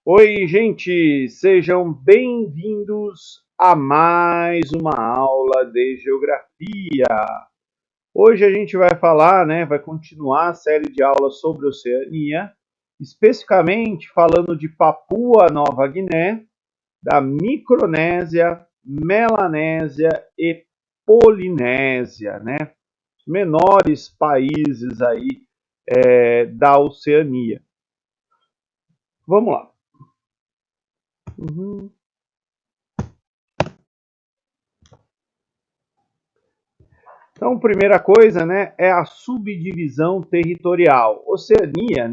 Oi, gente, sejam bem-vindos a mais uma aula de geografia. Hoje a gente vai falar, vai continuar a série de aulas sobre Oceania, especificamente falando de Papua Nova Guiné, da Micronésia, Melanésia e Polinésia, os menores países aí da Oceania. Vamos lá. Uhum. Então, primeira coisa, é a subdivisão territorial. Oceania,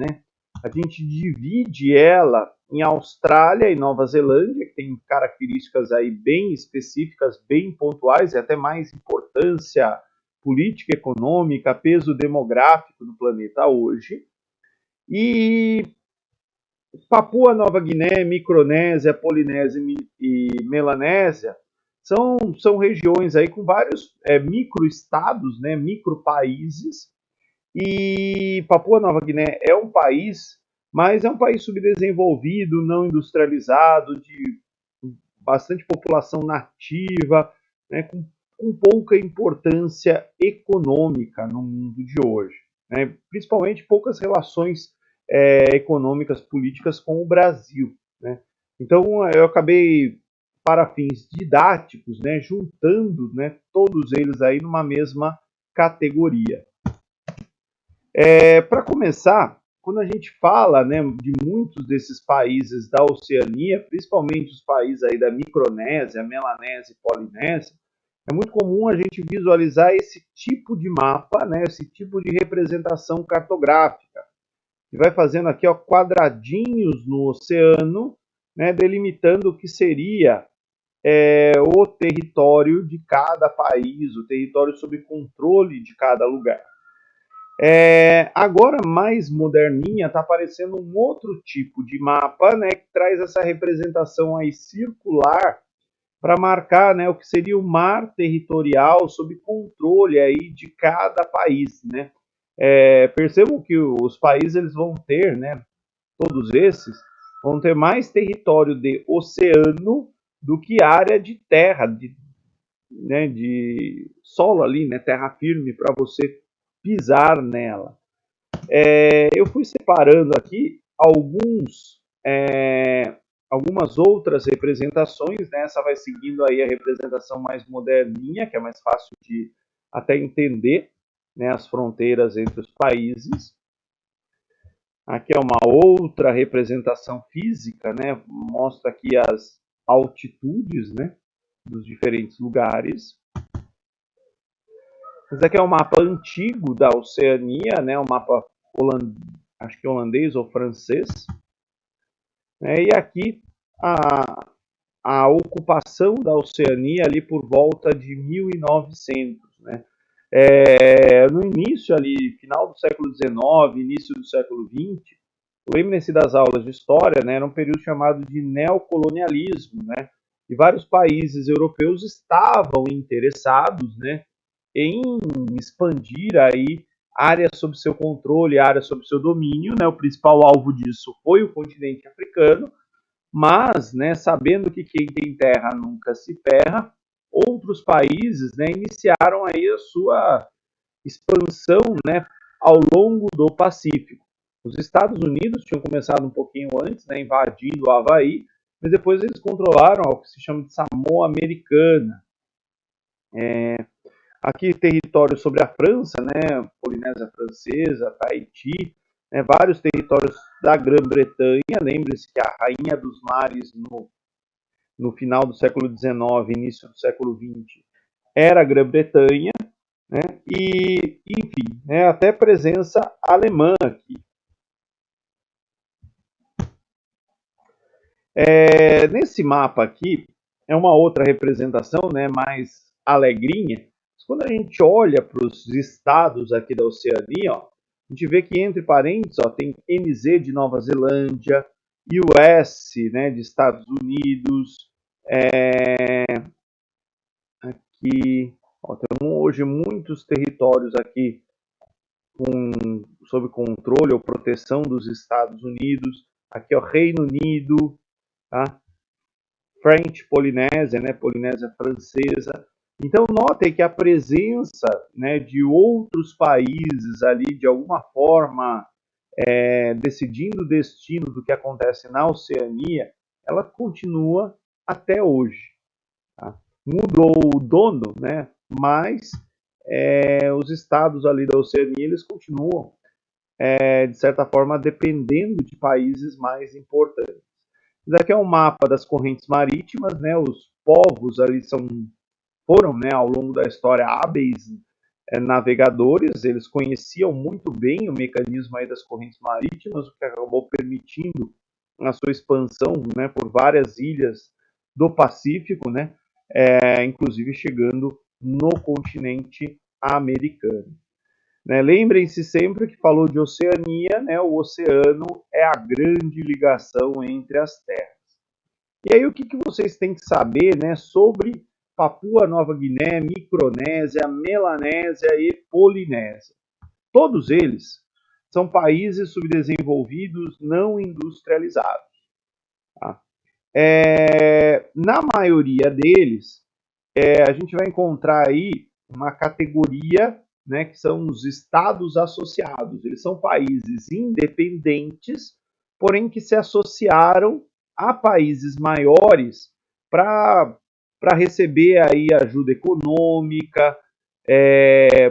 a gente divide ela em Austrália e Nova Zelândia, que tem características aí bem específicas, bem pontuais e até mais importância política, econômica, peso demográfico do planeta hoje. E Papua Nova Guiné, Micronésia, Polinésia e Melanésia são regiões aí com vários microestados, micropaíses. E Papua Nova Guiné é um país, mas é um país subdesenvolvido, não industrializado, de bastante população nativa, com pouca importância econômica no mundo de hoje, principalmente poucas relações econômicas, políticas com o Brasil. Então, eu acabei, para fins didáticos, juntando todos eles aí numa mesma categoria. Para começar, quando a gente fala de muitos desses países da Oceania, principalmente os países aí da Micronésia, Melanésia e Polinésia, é muito comum a gente visualizar esse tipo de mapa, esse tipo de representação cartográfica, que vai fazendo aqui quadradinhos no oceano, delimitando o que seria o território de cada país, o território sob controle de cada lugar. Agora, mais moderninha, está aparecendo um outro tipo de mapa, que traz essa representação aí circular para marcar o que seria o mar territorial sob controle aí de cada país. Percebam que os países eles vão ter, todos esses, vão ter mais território de oceano do que área de terra, de solo ali, terra firme para você pisar nela. Eu fui separando aqui algumas outras representações, essa vai seguindo aí a representação mais moderninha, que é mais fácil de até entender, as fronteiras entre os países. Aqui é uma outra representação física, mostra aqui as altitudes, dos diferentes lugares. Esse aqui é um mapa antigo da Oceania, um mapa acho que holandês ou francês. E aqui a ocupação da Oceania ali por volta de 1900. No início ali, final do século XIX, início do século XX, lembrem-se das aulas de história, era um período chamado de neocolonialismo, e vários países europeus estavam interessados, em expandir aí áreas sob seu controle, áreas sob seu domínio. O principal alvo disso foi o continente africano, mas, sabendo que quem tem terra nunca se ferra, outros países iniciaram aí a sua expansão ao longo do Pacífico. Os Estados Unidos tinham começado um pouquinho antes, invadindo o Havaí, mas depois eles controlaram o que se chama de Samoa Americana. Aqui território sobre a França, Polinésia Francesa, Tahiti, vários territórios da Grã-Bretanha. Lembre-se que a rainha dos mares no final do século XIX, início do século XX, era a Grã-Bretanha, e, enfim, até presença alemã aqui. Nesse mapa aqui, é uma outra representação, mais alegrinha. Mas quando a gente olha para os estados aqui da Oceania, a gente vê que entre parênteses tem NZ de Nova Zelândia, US, de Estados Unidos, aqui, temos hoje muitos territórios aqui sob controle ou proteção dos Estados Unidos. aqui ó, Reino Unido, tá? French Polinésia, né, Polinésia Francesa. Então notem que a presença, né, de outros países ali, de alguma forma, decidindo o destino do que acontece na Oceania, ela continua até hoje. Tá? Mudou o dono, né, mas os estados ali da Oceania, eles continuam, de certa forma, dependendo de países mais importantes. Isso aqui é um mapa das correntes marítimas, né? Os povos ali foram, né, ao longo da história, hábeis navegadores, eles conheciam muito bem o mecanismo aí das correntes marítimas, o que acabou permitindo a sua expansão, né, por várias ilhas do Pacífico, né, inclusive chegando no continente americano. Né? Lembrem-se sempre que falou de Oceania, né, o oceano é a grande ligação entre as terras. E aí o que vocês têm que saber, né, sobre Papua Nova Guiné, Micronésia, Melanésia e Polinésia? Todos eles são países subdesenvolvidos não industrializados. Tá? Na maioria deles, a gente vai encontrar aí uma categoria, né, que são os estados associados. Eles são países independentes, porém que se associaram a países maiores para receber aí ajuda econômica,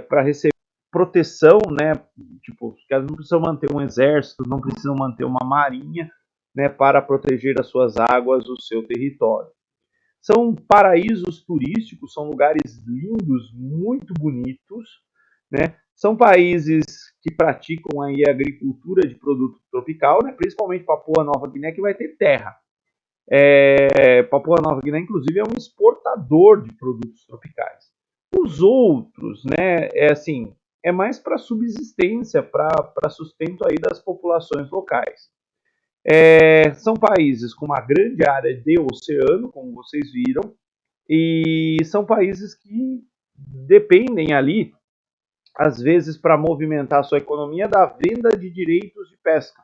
para receber proteção, né? Tipo, elas não precisam manter um exército, não precisam manter uma marinha, né, para proteger as suas águas, o seu território. São paraísos turísticos, são lugares lindos, muito bonitos, né? São países que praticam aí a agricultura de produto tropical, né? Principalmente Papua Nova Guiné, que vai ter terra. Papua Nova Guiné, inclusive, é um exportador de produtos tropicais. Os outros, né, é mais para subsistência, para sustento aí das populações locais. São países com uma grande área de oceano, como vocês viram, e são países que dependem ali, às vezes, para movimentar a sua economia, da venda de direitos de pesca.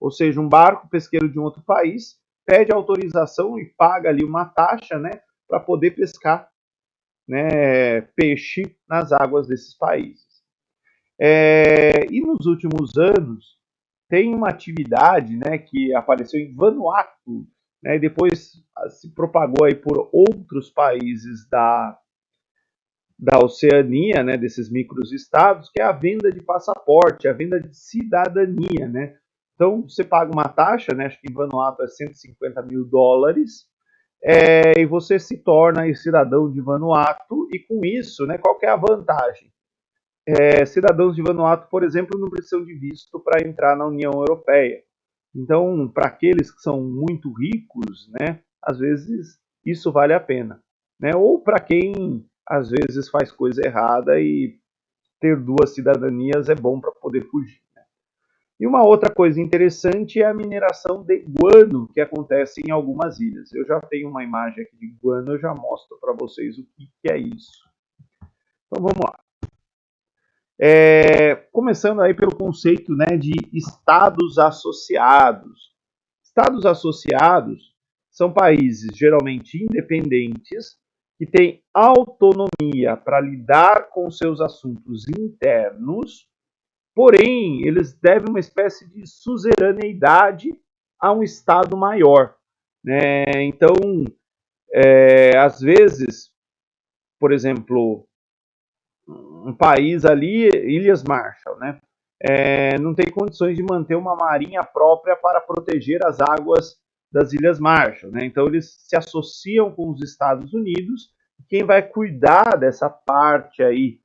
Ou seja, um barco pesqueiro de um outro país pede autorização e paga ali uma taxa, né, para poder pescar, né, peixe nas águas desses países. E nos últimos anos, tem uma atividade, né, que apareceu em Vanuatu, né, e depois se propagou aí por outros países da Oceania, né, desses microestados, que é a venda de passaporte, a venda de cidadania, né? Então, você paga uma taxa, né, acho que em Vanuatu é $150 mil, e você se torna aí cidadão de Vanuatu, e com isso, né, qual que é a vantagem? Cidadãos de Vanuatu, por exemplo, não precisam de visto para entrar na União Europeia. Então, para aqueles que são muito ricos, né, às vezes isso vale a pena. Né? Ou para quem, às vezes, faz coisa errada e ter duas cidadanias é bom para poder fugir. Né? E uma outra coisa interessante é a mineração de guano, que acontece em algumas ilhas. Eu já tenho uma imagem aqui de guano, eu já mostro para vocês o que é isso. Então, vamos lá. Começando aí pelo conceito, né, de estados associados. Estados associados são países geralmente independentes que têm autonomia para lidar com seus assuntos internos, porém eles devem uma espécie de suzeraneidade a um estado maior. Né? Então, às vezes, por exemplo, um país ali, Ilhas Marshall, né? Não tem condições de manter uma marinha própria para proteger as águas das Ilhas Marshall, né? Então eles se associam com os Estados Unidos. Quem vai cuidar dessa parte aí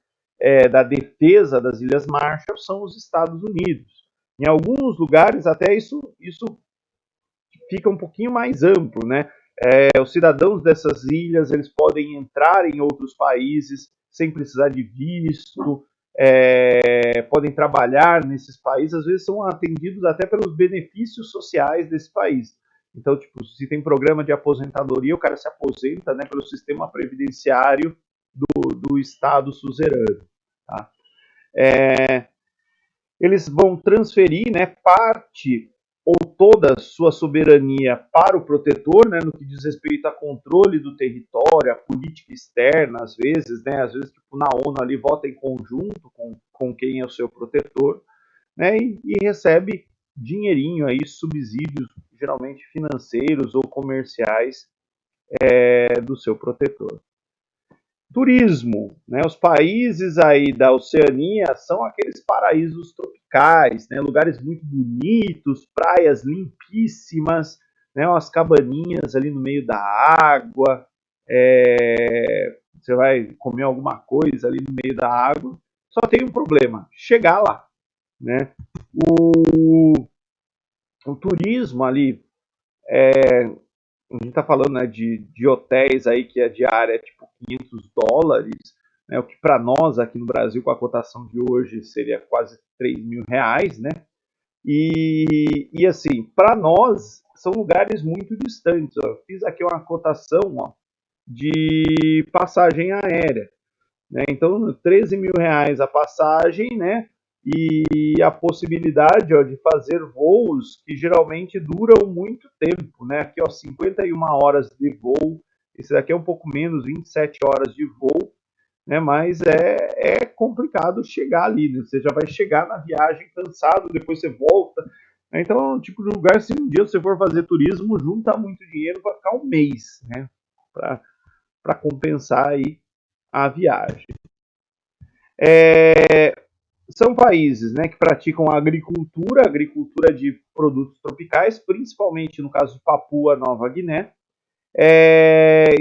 da defesa das Ilhas Marshall são os Estados Unidos. Em alguns lugares até isso fica um pouquinho mais amplo, né? Os cidadãos dessas ilhas eles podem entrar em outros países sem precisar de visto, podem trabalhar nesses países, às vezes são atendidos até pelos benefícios sociais desse país. Então, tipo, se tem programa de aposentadoria, o cara se aposenta, né, pelo sistema previdenciário do Estado suzerano. Tá? Eles vão transferir, né, parte ou toda a sua soberania para o protetor, né, no que diz respeito a controle do território, a política externa, às vezes tipo, na ONU ali vota em conjunto com quem é o seu protetor, né, e recebe dinheirinho aí, subsídios, geralmente financeiros ou comerciais, do seu protetor. Turismo, né? Os países aí da Oceania são aqueles paraísos tropicais, né? Lugares muito bonitos, praias limpíssimas, né? Umas cabaninhas ali no meio da água, você vai comer alguma coisa ali no meio da água. Só tem um problema: chegar lá, né? O turismo ali, a gente está falando, né, de hotéis aí que a diária é tipo US$ 500, né, o que para nós aqui no Brasil, com a cotação de hoje, seria quase R$ 3.000, né? E assim, para nós, são lugares muito distantes. Ó. Fiz aqui uma cotação, ó, de passagem aérea. Né? Então, R$ 13.000 a passagem, né? E a possibilidade, ó, de fazer voos que geralmente duram muito tempo, né? Aqui, ó, 51 horas de voo. Esse daqui é um pouco menos, 27 horas de voo, né? Mas é complicado chegar ali, né? Você já vai chegar na viagem cansado, depois você volta. Então, é um tipo de lugar, se um dia você for fazer turismo, junta muito dinheiro para ficar um mês, né? Para compensar aí a viagem. São países, né, que praticam agricultura de produtos tropicais, principalmente no caso de Papua Nova Guiné.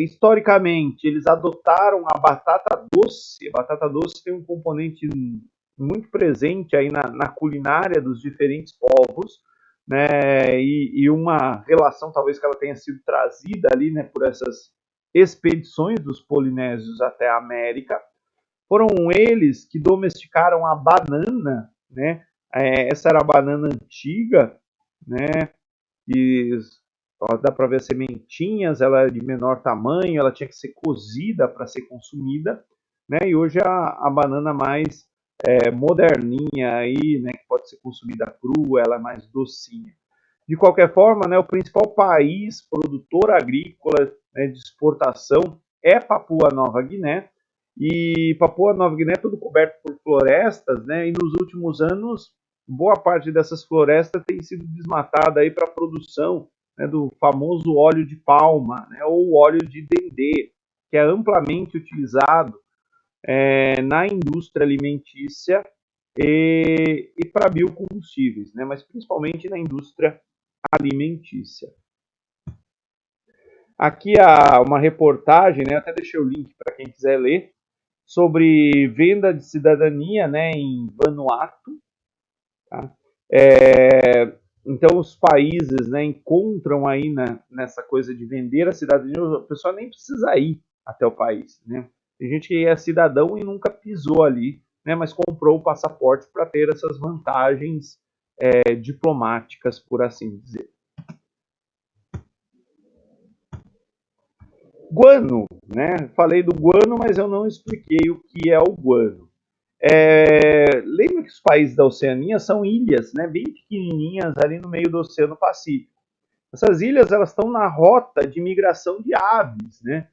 Historicamente, eles adotaram a batata doce. A batata doce tem um componente muito presente aí na culinária dos diferentes povos, né, e uma relação talvez que ela tenha sido trazida ali, né, por essas expedições dos polinésios até a América. Foram eles que domesticaram a banana, né? Essa era a banana antiga, né? E ó, dá para ver as sementinhas, ela é de menor tamanho, ela tinha que ser cozida para ser consumida, né? E hoje a banana mais moderninha aí, né? Que pode ser consumida crua, ela é mais docinha. De qualquer forma, né? O principal país produtor agrícola, né, de exportação é Papua Nova Guiné, e Papua Nova Guiné é tudo coberto por florestas, né? E nos últimos anos, boa parte dessas florestas tem sido desmatada aí para a produção, né, do famoso óleo de palma, né, ou óleo de dendê, que é amplamente utilizado na indústria alimentícia e para biocombustíveis, né, mas principalmente na indústria alimentícia. Aqui há uma reportagem, né, até deixei o link para quem quiser ler, sobre venda de cidadania, né, em Vanuatu. Tá? Então os países, né, encontram aí nessa coisa de vender a cidadania, a pessoa nem precisa ir até o país. Né? Tem gente que é cidadão e nunca pisou ali, né, mas comprou o passaporte para ter essas vantagens diplomáticas, por assim dizer. Guano, né? Falei do guano, mas eu não expliquei o que é o guano. Lembra que os países da Oceania são ilhas, né, bem pequenininhas ali no meio do Oceano Pacífico. Essas ilhas elas estão na rota de migração de aves, né,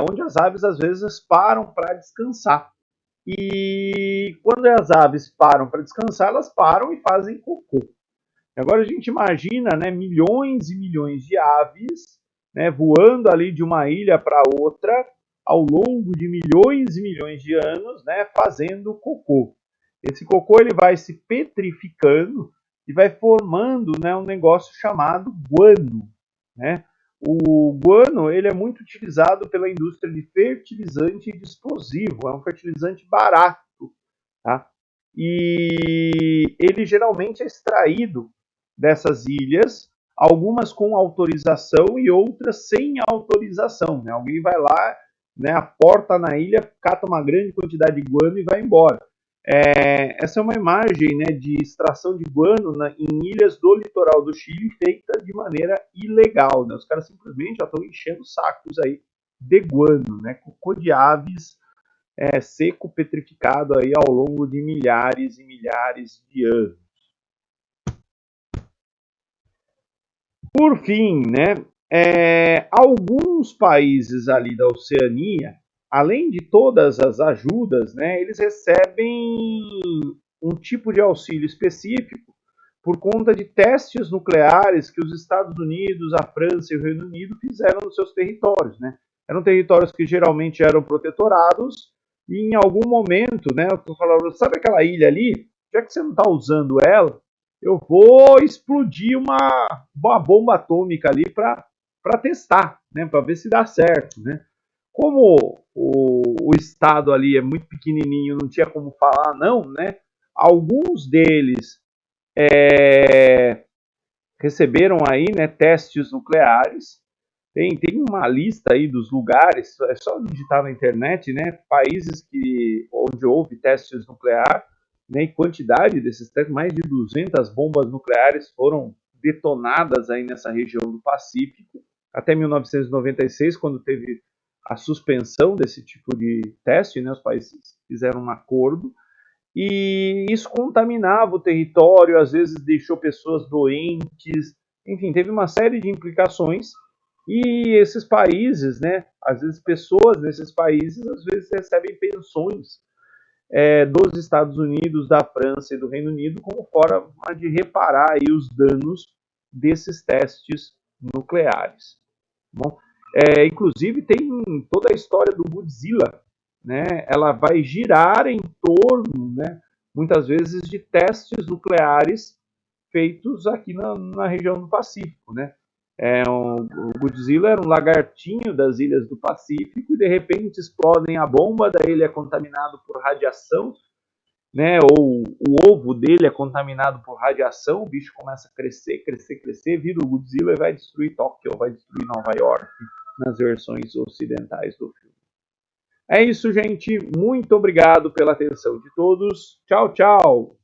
onde as aves às vezes param para descansar. E quando as aves param para descansar, elas param e fazem cocô. Agora a gente imagina, né, milhões e milhões de aves, né, voando ali de uma ilha para outra ao longo de milhões e milhões de anos, né, fazendo cocô. Esse cocô ele vai se petrificando e vai formando, né, um negócio chamado guano. Né? O guano ele é muito utilizado pela indústria de fertilizante e de explosivo, é um fertilizante barato. Tá? E ele geralmente é extraído dessas ilhas, algumas com autorização e outras sem autorização. Né? Alguém vai lá, né, aporta na ilha, cata uma grande quantidade de guano e vai embora. Essa é uma imagem, né, de extração de guano em ilhas do litoral do Chile feita de maneira ilegal. Né? Os caras simplesmente já estão enchendo sacos aí de guano, né? Cocô de aves seco, petrificado aí ao longo de milhares e milhares de anos. Por fim, né, alguns países ali da Oceania, além de todas as ajudas, né, eles recebem um tipo de auxílio específico por conta de testes nucleares que os Estados Unidos, a França e o Reino Unido fizeram nos seus territórios, né? Eram territórios que geralmente eram protetorados e em algum momento, né, eu falava, sabe aquela ilha ali? Já que você não está usando ela, eu vou explodir uma bomba atômica ali para testar, né, para ver se dá certo, né? Como o estado ali é muito pequenininho, não tinha como falar não, né? Alguns deles receberam aí, né, testes nucleares. Tem uma lista aí dos lugares, é só digitar na internet, né, países onde houve testes nucleares, né, e quantidade desses testes, mais de 200 bombas nucleares foram detonadas aí nessa região do Pacífico, até 1996, quando teve a suspensão desse tipo de teste, né, os países fizeram um acordo, e isso contaminava o território, às vezes deixou pessoas doentes, enfim, teve uma série de implicações. E esses países, né, às vezes pessoas nesses países, às vezes recebem pensões dos Estados Unidos, da França e do Reino Unido como forma de reparar aí os danos desses testes nucleares. Bom, inclusive tem toda a história do Godzilla, né? Ela vai girar em torno, né, muitas vezes, de testes nucleares feitos aqui na região do Pacífico, né? O Godzilla era um lagartinho das ilhas do Pacífico e de repente explodem a bomba, daí ele é contaminado por radiação, né? Ou o ovo dele é contaminado por radiação, o bicho começa a crescer, crescer, crescer, vira o Godzilla e vai destruir Tóquio, vai destruir Nova York, nas versões ocidentais do filme. É isso, gente. Muito obrigado pela atenção de todos. Tchau, tchau.